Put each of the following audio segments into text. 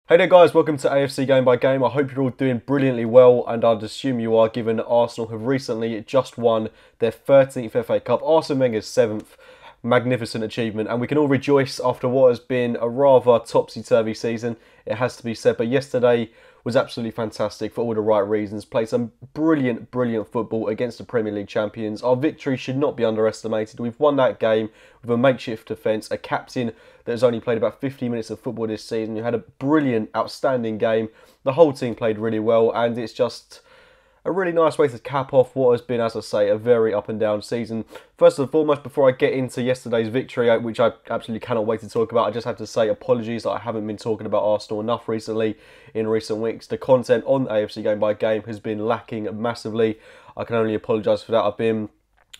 Hey there guys, welcome to AFC Game by Game. I hope you're all doing brilliantly well, and I'd assume you are, given Arsenal have recently just won their 13th FA Cup, Arsene Wenger's 7th. Magnificent achievement, and we can all rejoice after what has been a rather topsy-turvy season, it has to be said. But yesterday was absolutely fantastic for all the right reasons. Played some brilliant football against the Premier League champions. Our victory should not be underestimated. We've won that game with a makeshift defence, a captain that has only played about 50 minutes of football this season, who had a brilliant, outstanding game. The whole team played really well, and it's just a really nice way to cap off what has been, as I say, a very up and down season. First and foremost, before I get into yesterday's victory, which I absolutely cannot wait to talk about, I just have to say apologies that I haven't been talking about Arsenal enough recently in recent weeks. The content on AFC Game by Game has been lacking massively. I can only apologise for that. I've been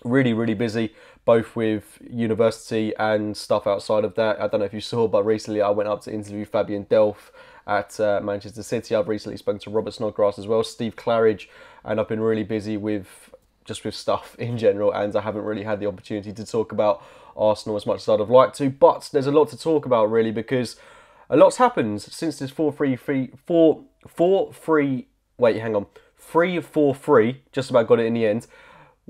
really busy, both with university and stuff outside of that. I don't know if you saw, but recently I went up to interview Fabian Delph at Manchester City. I've recently spoken to Robert Snodgrass as well, Steve Claridge, and I've been really busy with stuff in general, and I haven't really had the opportunity to talk about Arsenal as much as I'd have liked to. But there's a lot to talk about, really, because a lot's happened since this 3-4-3, just about got it in the end.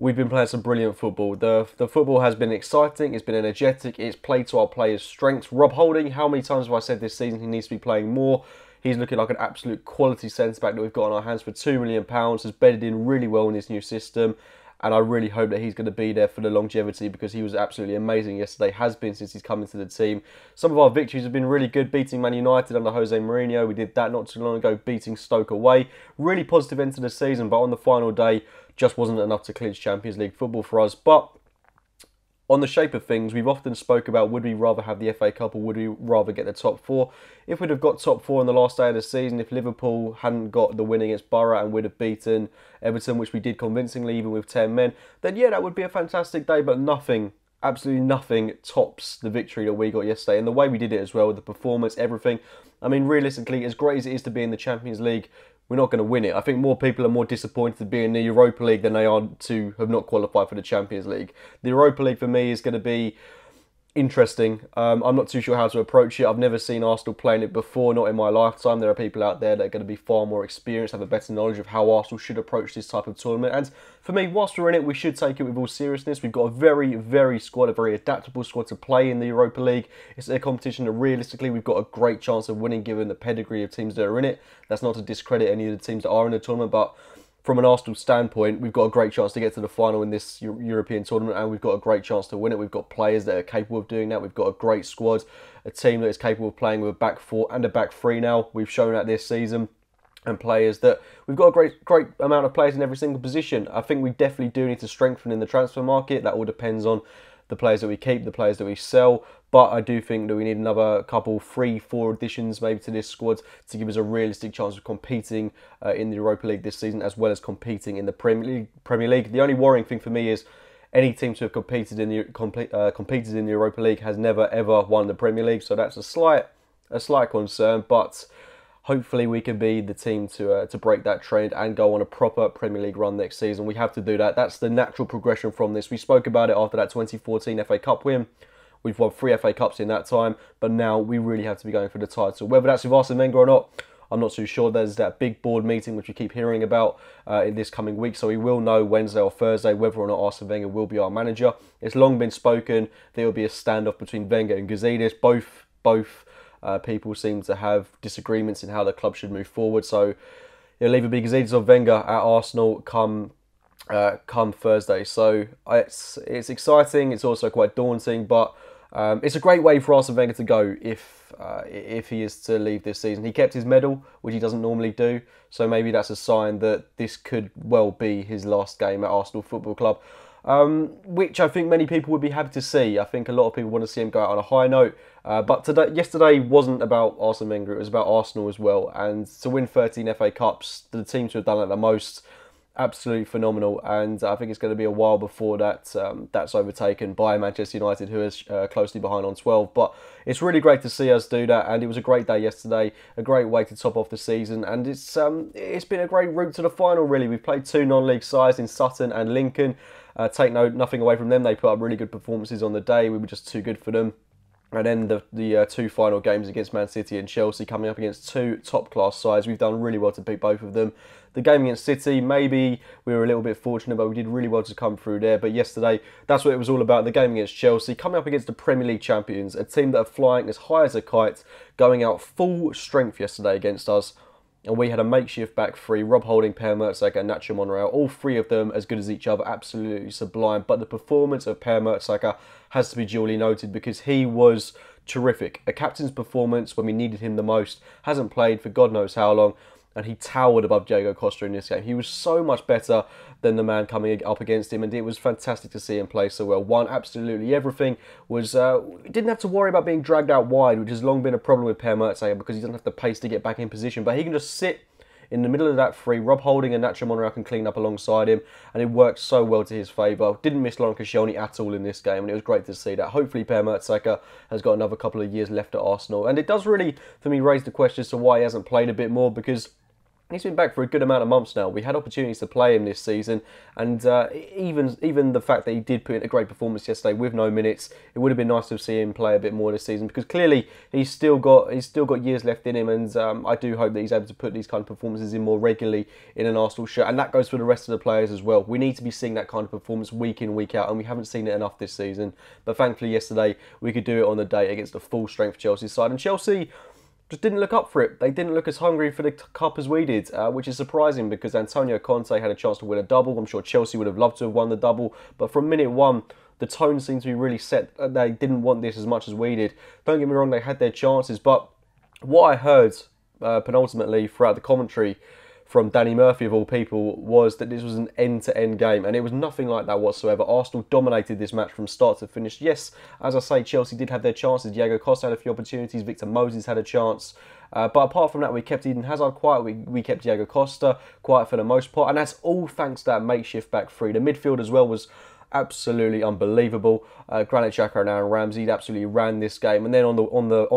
We've been playing some brilliant football. The football has been exciting, it's been energetic, it's played to our players' strengths. Rob Holding, how many times have I said this season he needs to be playing more? He's looking like an absolute quality centre-back that we've got on our hands for £2 million, has bedded in really well in this new system, and I really hope that he's going to be there for the longevity, because he was absolutely amazing yesterday, has been since he's come into the team. Some of our victories have been really good, beating Man United under Jose Mourinho. We did that not too long ago, beating Stoke away. Really positive end to the season, but on the final day, just wasn't enough to clinch Champions League football for us. But on the shape of things, we've often spoke about, would we rather have the FA Cup or would we rather get the top four? If we'd have got top four on the last day of the season, if Liverpool hadn't got the win against Borough and we'd have beaten Everton, which we did convincingly even with 10 men, then yeah, that would be a fantastic day. But nothing, absolutely nothing tops the victory that we got yesterday. And the way we did it as well, the performance, everything. I mean, realistically, as great as it is to be in the Champions League, we're not going to win it. I think more people are more disappointed to be in the Europa League than they are to have not qualified for the Champions League. The Europa League for me is going to be interesting. I'm not too sure how to approach it. I've never seen Arsenal playing it before, not in my lifetime. There are people out there that are going to be far more experienced, have a better knowledge of how Arsenal should approach this type of tournament. And for me, whilst we're in it, we should take it with all seriousness. We've got a very adaptable squad to play in the Europa League. It's a competition that realistically we've got a great chance of winning, given the pedigree of teams that are in it. That's not to discredit any of the teams that are in the tournament, but from an Arsenal standpoint, we've got a great chance to get to the final in this European tournament, and we've got a great chance to win it. We've got players that are capable of doing that. We've got a great squad, a team that is capable of playing with a back four and a back three now. We've shown that this season. And players that we've got a great amount of players in every single position. I think we definitely do need to strengthen in the transfer market. That all depends on the players that we keep, the players that we sell. But I do think that we need another couple, 3-4 additions maybe to this squad to give us a realistic chance of competing in the Europa League this season, as well as competing in the Premier League. The only worrying thing for me is any team to have competed in the Europa League has never ever won the Premier League. So that's a slight concern, but hopefully we can be the team to break that trend and go on a proper Premier League run next season. We have to do that. That's the natural progression from this. We spoke about it after that 2014 FA Cup win. We've won 3 FA Cups in that time, but now we really have to be going for the title. Whether that's with Arsene Wenger or not, I'm not too sure. There's that big board meeting which we keep hearing about in this coming week, so we will know Wednesday or Thursday whether or not Arsene Wenger will be our manager. It's long been spoken there will be a standoff between Wenger and Gazidis. Both people seem to have disagreements in how the club should move forward, so it'll either be Gazidis or Wenger at Arsenal come Thursday. So it's exciting. It's also quite daunting, but it's a great way for Arsene Wenger to go if he is to leave this season. He kept his medal, which he doesn't normally do, so maybe that's a sign that this could well be his last game at Arsenal Football Club, which I think many people would be happy to see. I think a lot of people want to see him go out on a high note, but yesterday wasn't about Arsene Wenger, it was about Arsenal as well, and to win 13 FA Cups, the team to have done it the most, absolutely phenomenal, and I think it's going to be a while before that's overtaken by Manchester United, who is closely behind on 12. But it's really great to see us do that, and it was a great day yesterday, a great way to top off the season, and it's been a great route to the final, really. We've played 2 non-league sides in Sutton and Lincoln. Nothing away from them, they put up really good performances on the day. We were just too good for them. And then the two final games against Man City and Chelsea, coming up against two top-class sides. We've done really well to beat both of them. The game against City, maybe we were a little bit fortunate, but we did really well to come through there. But yesterday, that's what it was all about. The game against Chelsea, coming up against the Premier League champions, a team that are flying as high as a kite, going out full strength yesterday against us. And we had a makeshift back three, Rob Holding, Per Mertesacker and Nacho Monreal, all three of them as good as each other, absolutely sublime. But the performance of Per Mertesacker has to be duly noted because he was terrific. A captain's performance when we needed him the most, hasn't played for God knows how long, and he towered above Diego Costa in this game. He was so much better than the man coming up against him, and it was fantastic to see him play so well. Won absolutely everything. Didn't have to worry about being dragged out wide, which has long been a problem with Per Mertesacker because he doesn't have the pace to get back in position, but he can just sit in the middle of that three. Rob Holding and Nacho Monreal can clean up alongside him, and it worked so well to his favour. Didn't miss Laurent Koscielny at all in this game, and it was great to see that. Hopefully Per Mertesacker has got another couple of years left at Arsenal, and it does really, for me, raise the question as to why he hasn't played a bit more, because he's been back for a good amount of months now. We had opportunities to play him this season, and even the fact that he did put in a great performance yesterday with no minutes, it would have been nice to see him play a bit more this season because clearly he's still got years left in him, and I do hope that he's able to put these kind of performances in more regularly in an Arsenal shirt, and that goes for the rest of the players as well. We need to be seeing that kind of performance week in, week out, and we haven't seen it enough this season. But thankfully yesterday we could do it on the day against a full strength Chelsea side, and Chelsea just didn't look up for it. They didn't look as hungry for the cup as we did, which is surprising because Antonio Conte had a chance to win a double. I'm sure Chelsea would have loved to have won the double, but from minute one, the tone seemed to be really set. They didn't want this as much as we did. Don't get me wrong, they had their chances, but what I heard penultimately throughout the commentary from Danny Murphy of all people was that this was an end-to-end game, and it was nothing like that whatsoever. Arsenal dominated this match from start to finish. Yes, as I say, Chelsea did have their chances. Diego Costa had a few opportunities. Victor Moses had a chance. But apart from that, we kept Eden Hazard quiet. We kept Diego Costa quiet for the most part, and that's all thanks to that makeshift back three. The midfield as well was absolutely unbelievable. Granit Xhaka and Aaron Ramsey absolutely ran this game, and then on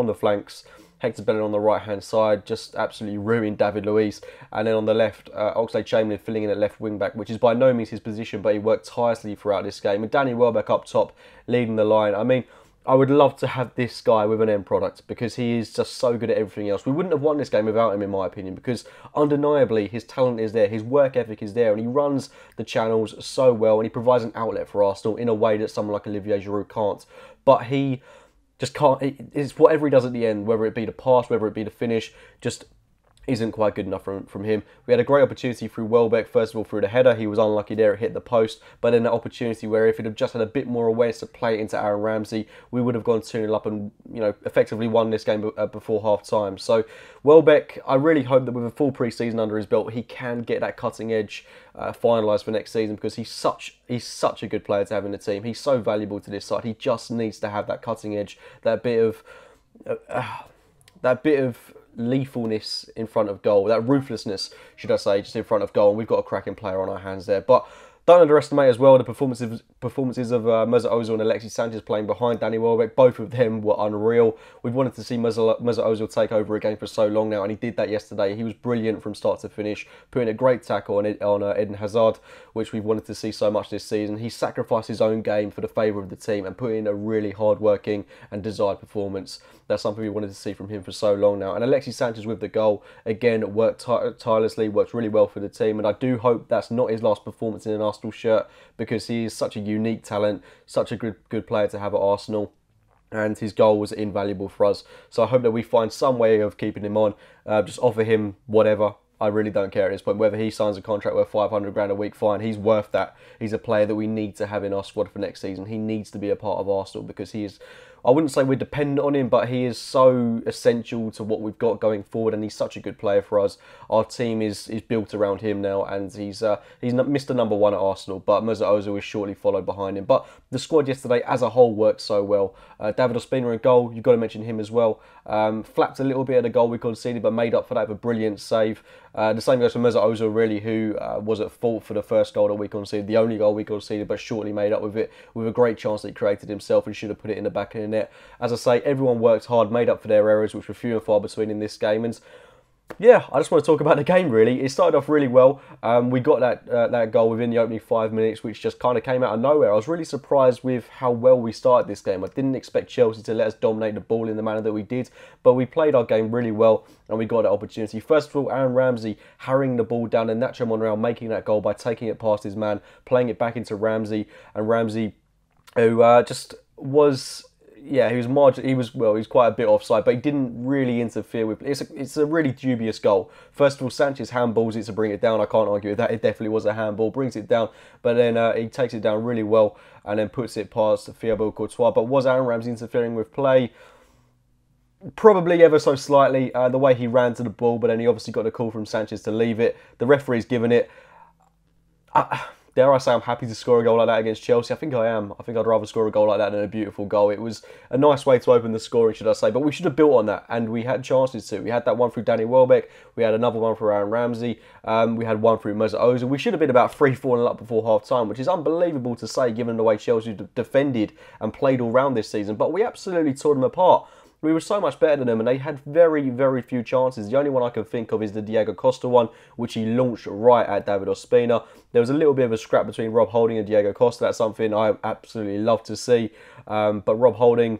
the flanks, Hector Bellerin on the right-hand side just absolutely ruined David Luiz. And then on the left, Oxlade-Chamberlain filling in at left wing-back, which is by no means his position, but he worked tirelessly throughout this game. And Danny Welbeck up top, leading the line. I mean, I would love to have this guy with an end product because he is just so good at everything else. We wouldn't have won this game without him, in my opinion, because undeniably his talent is there, his work ethic is there, and he runs the channels so well, and he provides an outlet for Arsenal in a way that someone like Olivier Giroud can't. But he just can't. It's whatever he does at the end, whether it be the pass, whether it be the finish, just isn't quite good enough from him. We had a great opportunity through Welbeck, first of all through the header. He was unlucky there, it hit the post, but then that opportunity where if he'd have just had a bit more awareness to play it into Aaron Ramsey, we would have gone 2-0 up and effectively won this game before half time. So Welbeck, I really hope that with a full pre-season under his belt, he can get that cutting edge finalised for next season, because he's such a good player to have in the team. He's so valuable to this side. He just needs to have that cutting edge, that bit of lethalness in front of goal, that ruthlessness, should I say, just in front of goal, and we've got a cracking player on our hands there. But don't underestimate as well the performances of Mesut Ozil and Alexis Sanchez playing behind Danny Welbeck. Both of them were unreal. We've wanted to see Mesut Ozil take over a game for so long now, and he did that yesterday. He was brilliant from start to finish, putting a great tackle on Eden Hazard, which we've wanted to see so much this season. He sacrificed his own game for the favour of the team and put in a really hard-working and desired performance. That's something we wanted to see from him for so long now. And Alexis Sanchez with the goal, again, worked tirelessly, worked really well for the team, and I do hope that's not his last performance in an Arsenal shirt, because he is such a unique talent, such a good player to have at Arsenal, and his goal was invaluable for us. So I hope that we find some way of keeping him on, just offer him whatever. I really don't care at this point. Whether he signs a contract worth 500 grand a week, fine. He's worth that. He's a player that we need to have in our squad for next season. He needs to be a part of Arsenal because he is, I wouldn't say we're dependent on him, but he is so essential to what we've got going forward, and he's such a good player for us. Our team is built around him now, and he's Mr. Number 1 at Arsenal, but Mesut Ozil is shortly followed behind him. But the squad yesterday as a whole worked so well. David Ospina in goal, you've got to mention him as well. Flapped a little bit at the goal we conceded, but made up for that with a brilliant save. The same goes for Mesut Ozil, really, who was at fault for the first goal that we conceded, the only goal we conceded, but shortly made up with it, with a great chance that he created himself and should have put it in the back of the net. As I say, everyone worked hard, made up for their errors, which were few and far between in this game, and Yeah, I just want to talk about the game really. It started off really well. We got that goal within the opening 5 minutes, which just kind of came out of nowhere. I was really surprised with how well we started this game. I didn't expect Chelsea to let us dominate the ball in the manner that we did, but we played our game really well and we got that opportunity. First of all, Aaron Ramsey harrying the ball down and Nacho Monreal making that goal by taking it past his man, playing it back into Ramsey, and Ramsey, who just was... Yeah, he was he's quite a bit offside, but he didn't really interfere with. It's a really dubious goal. First of all, Sanchez handballs it to bring it down. I can't argue with that. It definitely was a handball. Brings it down, but then he takes it down really well and then puts it past Thibaut Courtois. But was Aaron Ramsey interfering with play? Probably ever so slightly. The way he ran to the ball, but then he obviously got a call from Sanchez to leave it. The referee's given it. Dare I say I'm happy to score a goal like that against Chelsea? I think I am. I think I'd rather score a goal like that than a beautiful goal. It was a nice way to open the scoring, should I say. But we should have built on that, and we had chances to. We had that one through Danny Welbeck. We had another one through Aaron Ramsey. We had one through Mesut Ozil. We should have been about 3-4 up before half-time, which is unbelievable to say given the way Chelsea defended and played all round this season. But we absolutely tore them apart. We were so much better than them, and they had very, very few chances. The only one I can think of is the Diego Costa one, which he launched right at David Ospina. There was a little bit of a scrap between Rob Holding and Diego Costa. That's something I absolutely love to see. But Rob Holding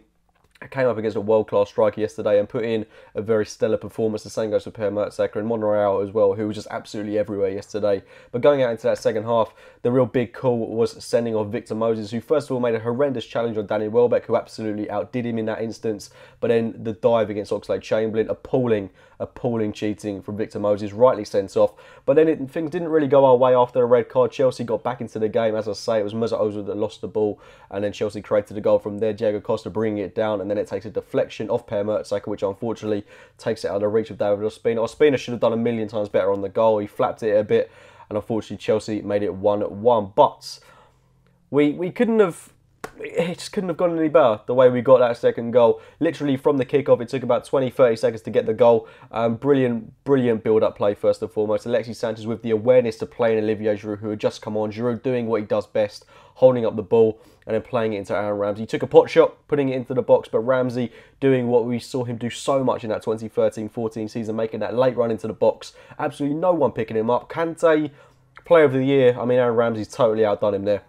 came up against a world-class striker yesterday and put in a very stellar performance. The same goes for Per Mertesacker and Monreal as well, who was just absolutely everywhere yesterday. But going out into that second half, the real big call was sending off Victor Moses, who first of all made a horrendous challenge on Danny Welbeck, who absolutely outdid him in that instance. But then the dive against Oxlade-Chamberlain, appalling cheating from Victor Moses, rightly sent off. But then things didn't really go our way after a red card. Chelsea got back into the game. As I say, it was Mesut Ozil that lost the ball, and then Chelsea created a goal from there. Diego Costa bringing it down, and then it takes a deflection off Per Mertesacker, which unfortunately takes it out of the reach of David Ospina. Ospina should have done a million times better on the goal. He flapped it a bit, and unfortunately Chelsea made it 1-1. But we couldn't have... It just couldn't have gone any better the way we got that second goal. Literally from the kickoff, it took about 20-30 seconds to get the goal. Brilliant build-up play first and foremost. Alexis Sanchez with the awareness to play in Olivier Giroud, who had just come on. Giroud doing what he does best, holding up the ball and then playing it into Aaron Ramsey. He took a pot shot, putting it into the box, but Ramsey doing what we saw him do so much in that 2013-14 season, making that late run into the box. Absolutely no one picking him up. Conte, player of the year. I mean, Aaron Ramsey's totally outdone him there.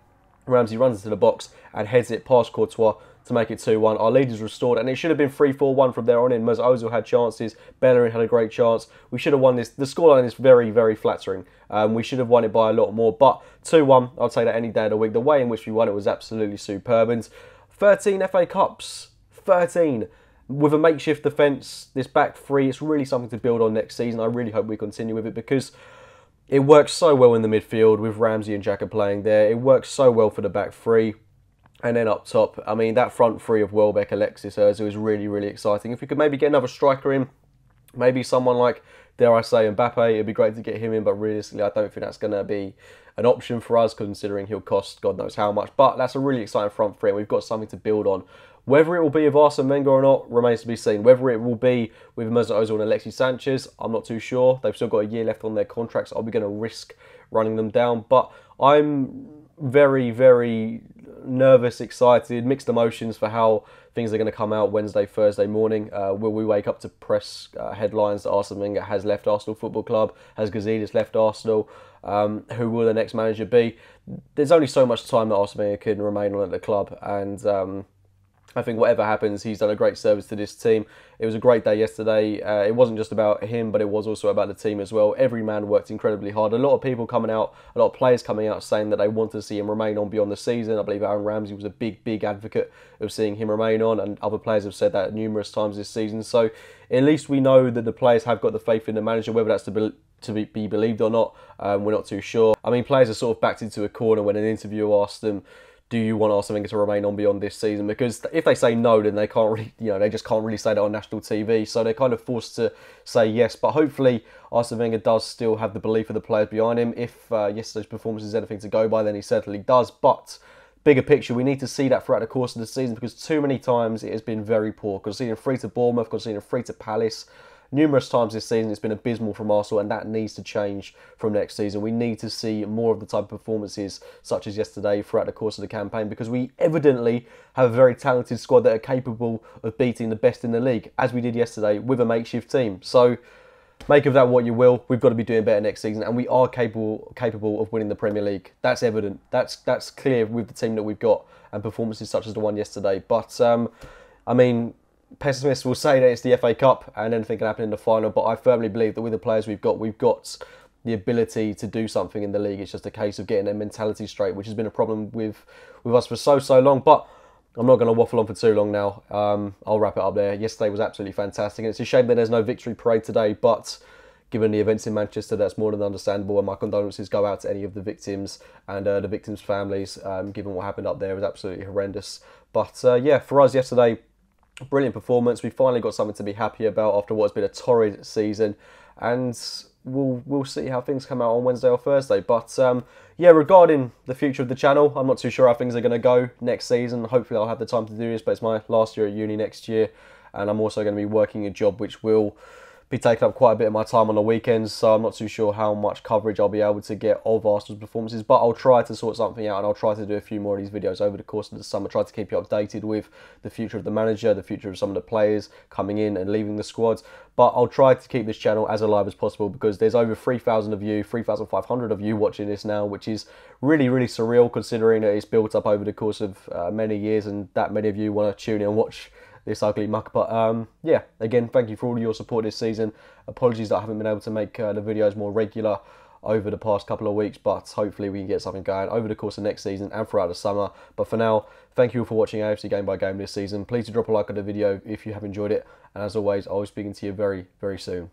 Ramsey runs into the box and heads it past Courtois to make it 2-1. Our lead is restored, and it should have been 3-4-1 from there on in. Mesut Ozil had chances. Bellerin had a great chance. We should have won this. The scoreline is very, very flattering. We should have won it by a lot more, but 2-1, I'll take that any day of the week. The way in which we won it was absolutely superb. And 13 FA Cups, 13. With a makeshift defence, this back three, it's really something to build on next season. I really hope we continue with it because it works so well in the midfield with Ramsey and Xhaka playing there. It works so well for the back three. And then up top, I mean, that front three of Welbeck, Alexis, Ozil is really, really exciting. If we could maybe get another striker in, maybe someone like, dare I say, Mbappe, it'd be great to get him in. But realistically, I don't think that's going to be an option for us, considering he'll cost God knows how much. But that's a really exciting front three, and we've got something to build on. Whether it will be with Arsene Wenger or not remains to be seen. Whether it will be with Mesut Ozil and Alexis Sanchez, I'm not too sure. They've still got a year left on their contracts. Are we going to risk running them down? But I'm very, very nervous, excited, mixed emotions for how things are going to come out Wednesday, Thursday morning. Will we wake up to press headlines that Arsene Wenger has left Arsenal Football Club? Has Gazidis left Arsenal? Who will the next manager be? There's only so much time that Arsene Wenger can remain on at the club, and I think whatever happens, he's done a great service to this team. It was a great day yesterday. It wasn't just about him, but it was also about the team as well. Every man worked incredibly hard. A lot of people coming out, a lot of players coming out saying that they want to see him remain on beyond the season. I believe Aaron Ramsey was a big advocate of seeing him remain on, and other players have said that numerous times this season. So at least we know that the players have got the faith in the manager, whether that's to be believed or not. We're not too sure. I mean, players are sort of backed into a corner when an interviewer asked them, do you want Arsene Wenger to remain on beyond this season? Because if they say no, then they can't really, they just can't really say that on national TV. So they're kind of forced to say yes. But hopefully Arsene Wenger does still have the belief of the players behind him. If yesterday's performance is anything to go by, then he certainly does. But bigger picture, we need to see that throughout the course of the season, because too many times it has been very poor. Conceding 3 to Bournemouth, conceding 3 to Palace. Numerous times this season it's been abysmal from Arsenal, and that needs to change from next season. We need to see more of the type of performances such as yesterday throughout the course of the campaign, because we evidently have a very talented squad that are capable of beating the best in the league, as we did yesterday with a makeshift team. So make of that what you will. We've got to be doing better next season, and we are capable of winning the Premier League. That's evident. That's clear with the team that we've got and performances such as the one yesterday. But I mean, pessimists will say that it's the FA Cup and anything can happen in the final. But I firmly believe that with the players we've got the ability to do something in the league. It's just a case of getting their mentality straight, which has been a problem with us for so long. But I'm not going to waffle on for too long now. I'll wrap it up there. Yesterday was absolutely fantastic, and it's a shame that there's no victory parade today, but given the events in Manchester, that's more than understandable, and my condolences go out to any of the victims and the victims' families, given what happened up there. It was absolutely horrendous. But yeah, for us yesterday, brilliant performance. We finally got something to be happy about after what's been a torrid season, and we'll see how things come out on Wednesday or Thursday. But yeah, regarding the future of the channel, I'm not too sure how things are going to go next season. Hopefully I'll have the time to do this, but it's my last year at uni next year, and I'm also going to be working a job which will be taking up quite a bit of my time on the weekends, so I'm not too sure how much coverage I'll be able to get of Arsenal's performances, but I'll try to sort something out, and I'll try to do a few more of these videos over the course of the summer, try to keep you updated with the future of the manager, the future of some of the players coming in and leaving the squads. But I'll try to keep this channel as alive as possible, because there's over 3,000 of you, 3,500 of you watching this now, which is really surreal considering that it's built up over the course of many years, and that many of you want to tune in and watch this ugly muck. But yeah, again, thank you for all of your support this season. Apologies that I haven't been able to make the videos more regular over the past couple of weeks, but hopefully we can get something going over the course of next season and throughout the summer. But for now, thank you all for watching AFC Game by Game this season. Please do drop a like on the video if you have enjoyed it, and as always, I'll be speaking to you very soon.